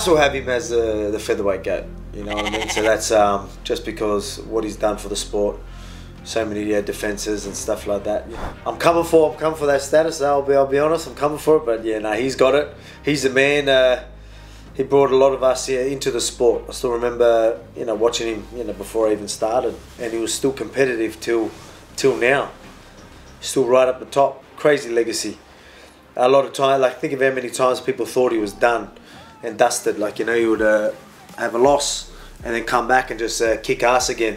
still have him as the featherweight GOAT, you know what I mean? So that's just because what he's done for the sport. So many defenses and stuff like that. I'm coming for that status. I'll be honest. I'm coming for it. But yeah, no, he's got it. He's the man. He brought a lot of us into the sport. I still remember, watching him, before I even started, and he was still competitive till now. Still right up the top. Crazy legacy. A lot of time, like think of how many times people thought he was done and dusted. Like he would have a loss and then come back and just kick ass again.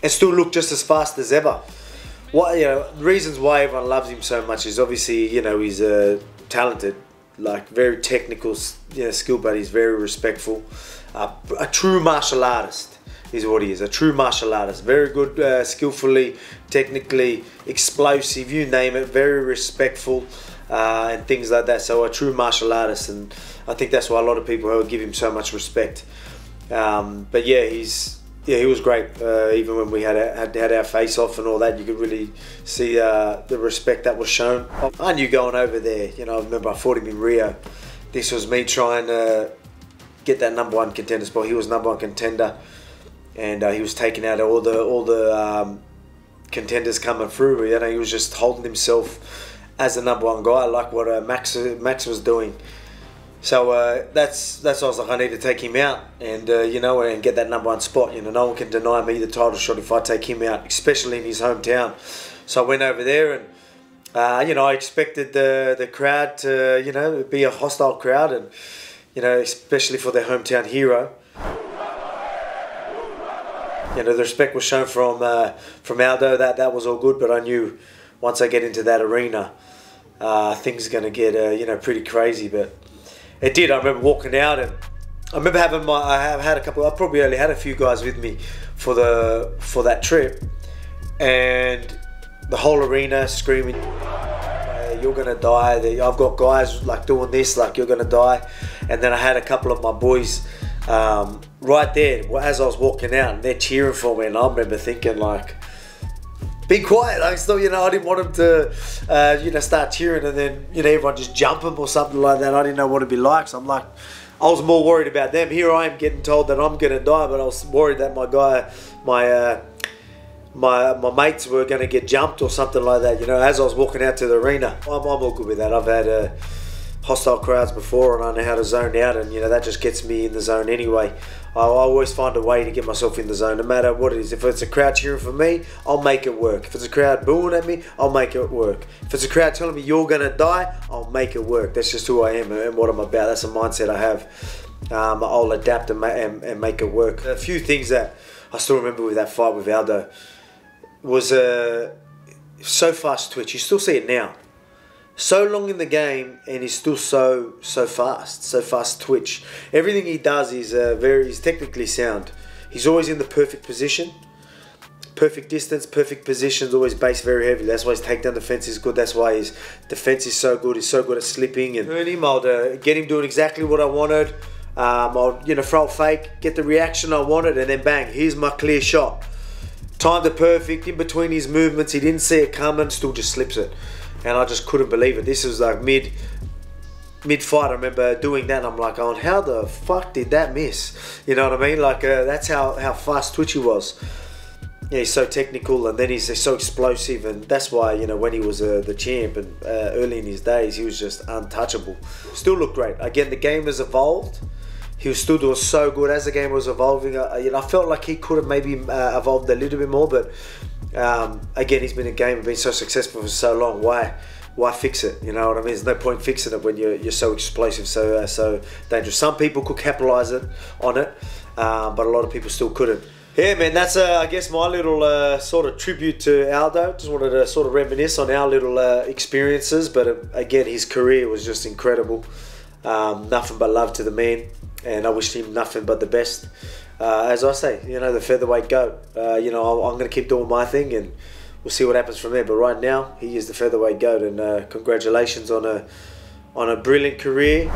And still look just as fast as ever. Reasons why everyone loves him so much is obviously, he's talented, like very technical, skill, but he's very respectful. A true martial artist is what he is. A true martial artist. Very good, skillfully, technically, explosive, you name it. Very respectful and things like that. So a true martial artist, and I think that's why a lot of people give him so much respect. But yeah, he was great. Even when we had our face off and all that, you could really see the respect that was shown. I knew going over there, I remember I fought him in Rio. This was me trying to get that #1 contender spot. He was #1 contender, and he was taking out all the contenders coming through. He was just holding himself as the #1 guy, like what Max was doing. So that's I was like, I need to take him out and and get that #1 spot. No one can deny me the title shot if I take him out, especially in his hometown. So I went over there and I expected the crowd to be a hostile crowd, and especially for their hometown hero. The respect was shown from Aldo. That was all good, but I knew once I get into that arena, things are going to get pretty crazy. But it did. I remember walking out, and I remember having I probably only had a few guys with me for that trip, and the whole arena screaming, "You're gonna die!" I've got guys like doing this, like you're gonna die, and then I had a couple of my boys right there as I was walking out, and they're cheering for me, and I remember thinking like, be quiet. Like, still, I didn't want him to, start cheering and then, everyone just jump him or something like that. I didn't know what it'd be like. So I'm like, I was more worried about them. Here I am getting told that I'm gonna die, but I was worried that my mates were gonna get jumped or something like that. As I was walking out to the arena, I'm all good with that. I've had hostile crowds before, and I know how to zone out, and that just gets me in the zone anyway. I always find a way to get myself in the zone, no matter what it is. If it's a crowd cheering for me, I'll make it work. If it's a crowd booing at me, I'll make it work. If it's a crowd telling me you're gonna die, I'll make it work. That's just who I am and what I'm about. That's a mindset I have. I'll adapt and make it work. A few things that I still remember with that fight with Aldo was so fast twitch. You still see it now. So long in the game, and he's still so fast twitch. Everything he does is he's technically sound. He's always in the perfect position, perfect distance, perfect positions, always based very heavily. That's why his takedown defense is good. That's why his defense is so good. He's so good at slipping and turn him. I'll get him doing exactly what I wanted. I'll throw a fake, get the reaction I wanted, and then bang, here's my clear shot. Timed it perfect in between his movements. He didn't see it coming, still just slips it. And I just couldn't believe it. This was like mid-fight. I remember doing that, and I'm like, oh, how the fuck did that miss? You know what I mean? Like, that's how fast twitch he was. Yeah, he's so technical, and then he's so explosive, and that's why, when he was the champ and early in his days, he was just untouchable. Still looked great. Again, the game has evolved. He was still doing so good as the game was evolving. I felt like he could have maybe evolved a little bit more, but again, he's been in the game and been so successful for so long. Why fix it? You know what I mean? There's no point fixing it when you're so explosive, so dangerous. Some people could capitalize on it, but a lot of people still couldn't. Yeah, man, that's I guess my little sort of tribute to Aldo. Just wanted to sort of reminisce on our little experiences, but again, his career was just incredible. Nothing but love to the man, and I wish him nothing but the best. As I say, the featherweight GOAT. I'm going to keep doing my thing, and we'll see what happens from there. But right now, he is the featherweight GOAT, and congratulations on a brilliant career.